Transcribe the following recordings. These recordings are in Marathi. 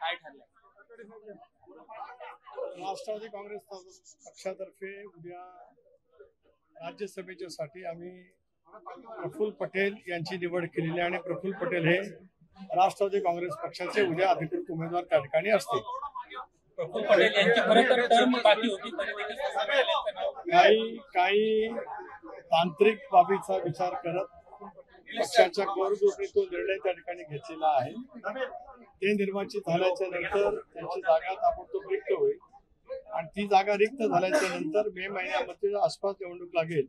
काय ठरलंय? राष्ट्रवादी काँग्रेस पक्षातर्फे उद्या राज्यसभेच्यासाठी आम्ही प्रफुल्ल पटेल यांची निवड केलेली आहे आणि प्रफुल्ल पटेल हे राष्ट्रवादी काँग्रेस पक्षाचे उद्या अधिकृत उमेदवार त्या ठिकाणी असतील. प्रफुल्ल पटेल यांची खरं तर टर्म बाकी होती, तरी देखील काही तांत्रिक बाबीचा विचार करत पक्षाच्या कोर ग्रुपने तो निर्णय त्या ठिकाणी घेतलेला आहे. ते निर्वाचित झाल्याच्या नंतर त्यांची जागा ताबडतोब रिक्त होईल आणि ती जागा रिक्त झाल्याच्या नंतर मे महिन्यामध्ये आसपास निवडणूक लागेल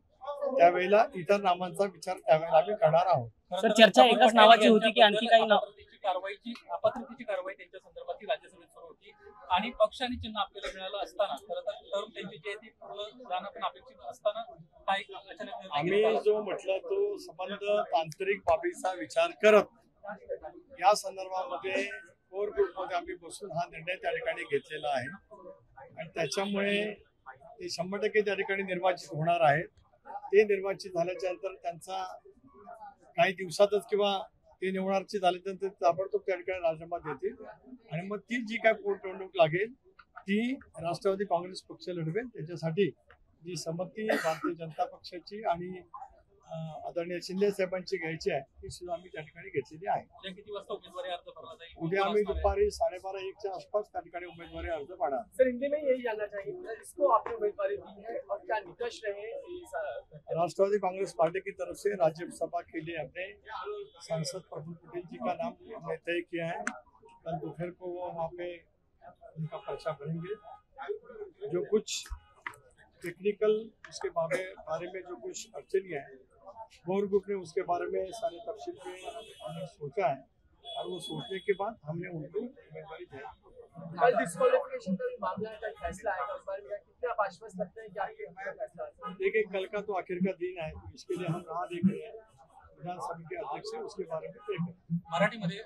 त्यावेळेला इतर नामांचा विचार त्यावेळेला आम्ही करणार आहोत. सर, चर्चा एकाच नावाची होती की आणखी काही नाव? अपात्रतेची कारवाई त्यांच्या संदर्भात राज्यसभेत सुरू होती आणि पक्ष आणि चिन्ह आपल्याला मिळालं असताना खरं तर टर्म त्यांची जी आहे ती पुढे जाणं पण अपेक्षित असताना काय अचानक आम्ही जो म्हटलं तो संबंध तांत्रिक बाबीचा विचार करत या संदर्भामध्ये कोर ग्रुपमध्ये आम्ही बसून हा निर्णय त्या ठिकाणी घेतलेला आहे आणि त्याच्यामुळे ते 100% त्या ठिकाणी निर्वाचित होणार आहेत. ते निर्वाचित झाल्याच्या नंतर त्यांचा काही दिवसातच किंवा ते निवडणूक झाल्यानंतर ताबडतोब त्या ठिकाणी राजीनामा देतील आणि मग ती जी काय पोटनिवडणूक लागेल ती राष्ट्रवादी काँग्रेस पक्ष लढवेल. त्याच्यासाठी जी संमती भारतीय जनता पक्षाची आणि आदरणीय शिंदे साहेबांची घ्यायची आहे ती सुद्धा आम्ही त्या ठिकाणी घेतलेली आहे. किती वाजता उमेदवारी अर्ज भरला जाईल? उद्या आम्ही दुपारी 12:30-1च्या आसपास त्या ठिकाणी उमेदवारी अर्ज भरणार. सर, हिंदी में यही जानना चाहिए इसको आपने उम्मीदवारी दी है और क्या निकष रहे? राष्ट्रवादी कांग्रेस पार्टी की तरफ से राज्यसभा के लिए हमने सांसद प्रफुल्ल पटेल जी का नाम हमने तय किया है. कल दोपहर को वो वहाँ पे उनका पर्चा भरेंगे. जो कुछ टेक्निकल उसके बारे में जो कुछ अड़चनियाँ हैं कोर ग्रुप ने उसके बारे में सारे तफसील पे हमने सोचा है और वो सोचने के बाद हमने उनको उम्मीदवारी दी. कल डिस्क्वालिफिकेशन का भी मामला है, कल फैसला आएगा उस बारे में कितना आश्वस्त लगता है कि आखिर फैसला आएगा? देखिए, कल का तो आखिर का दिन है, तो इसके लिए हम राह देख रहे हैं. विधानसभा के अध्यक्ष है उसके बारे में तय करें. मराठीमध्ये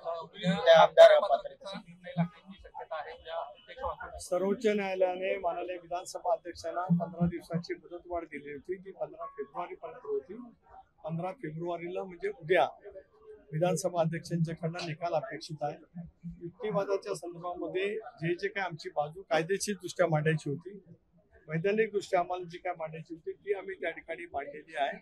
सर्वोच्च न्यायालयाने माननीय विधानसभा अध्यक्षांना 15 दिवसाची मुदतवाढ दिली होती जी 15 फेब्रुवारीपर्यंत होती. 15 फेब्रुवारीला म्हणजे उद्या विधानसभा अध्यक्षांच्याकडनं निकाल अपेक्षित आहे. युक्तिवादाच्या संदर्भामध्ये जे काय आमची बाजू कायदेशीर दृष्ट्या मांडायची होती, वैधानिक दृष्ट्या आम्हाला जी काय मांडायची होती ती आम्ही त्या ठिकाणी मांडलेली आहे.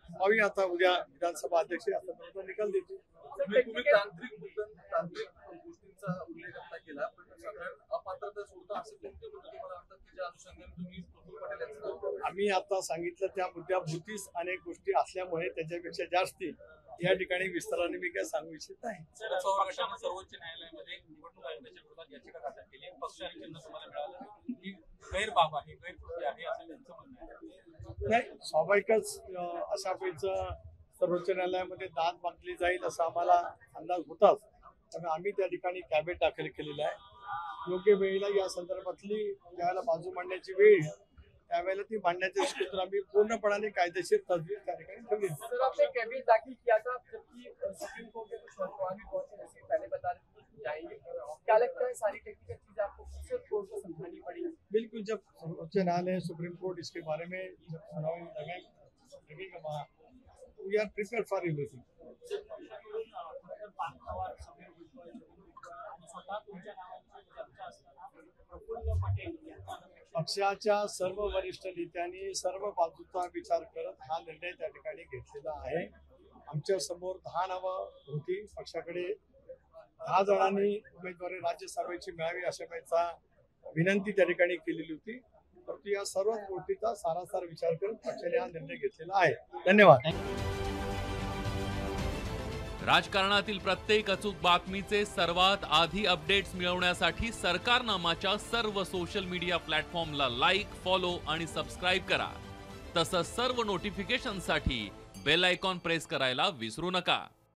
आम्ही आता उद्या विधानसभा अध्यक्ष या संदर्भात निकाल देतील. तुम्ही तांत्रिक गोष्टींचा उल्लेख आता केला, पण साधारण अपात्रता सोडता असे कोणते मुद्दे तुम्हाला वाटतात की ज्या अनुषंगाने तुम्ही प्रफुल्ल पटेल यांचं नाव? आम्ही आता सांगितलं त्या मुद्द्याभोवतीच अनेक गोष्टी असल्यामुळे त्याच्यापेक्षा जास्ती या ठिकाणी विस्ताराने मी काय सांगू इच्छित नाही. शरद पवार गटाने सर्वोच्च न्यायालयामध्ये निवडणूक आयोगाच्या विरोधात याचिका दाखल केली. पक्ष आणि चिन्ह तुम्हाला मिळालं ही गैरबाब आहे, गैरकृती आहे असं त्यांचं म्हणणं आहे. नाही, स्वाभाविकच अशा वेळेचं सर्वोच्च न्यायालयामध्ये दाद मागली जाईल असा आम्हाला अंदाज होताच. त्यामुळे आम्ही त्या ठिकाणी कॅबिनेट दाखल केलेलं आहे. योग्य वेळेला या संदर्भातली ज्यावेळेला बाजू मांडण्याची वेळ त्यावेळेला ती मांडण्याच्या दृष्टीतून आम्ही पूर्णपणाने कायदेशीर तजवीज त्या ठिकाणी ठेवली. सर, आपने कैबिनेट दाखिल किया था जबकि सुप्रीम कोर्ट के कुछ फतवा भी पहुंचे, जैसे पहले बता जाएंगे. क्या लगता है सारी टेक्निकल चीजें आपको खुद कोर्ट को समझानी पड़ी? बिल्कुल, जब सर्वोच्च न्यायालय सुप्रीम कोर्ट इसके बारे में जब सुनवाई लगेगा वहाँ we are prepare for everything. पक्षाच्या सर्व वरिष्ठ नेत्यांनी सर्व बाजूचा विचार करत हा निर्णय त्या ठिकाणी घेतलेला आहे. आमच्या समोर 10 नावं होती. पक्षाकडे 10 जणांनी उमेदवारी राज्यसभेची मिळावी अशा वेळेचा विनंती त्या ठिकाणी केलेली होती. परंतु या सर्व गोष्टीचा सारासार विचार करत पक्षाने हा निर्णय घेतलेला आहे. धन्यवाद. राजकारणातील प्रत्येक अचूक बातमीचे सर्वात आधी अपडेट्स मिळवण्यासाठी सरकारनामाच्या सर्व सोशल मीडिया प्लॅटफॉर्मला लाईक, फॉलो आणि सबस्क्राईब करा. तसंच सर्व नोटिफिकेशनसाठी बेल आयकॉन प्रेस करायला विसरू नका.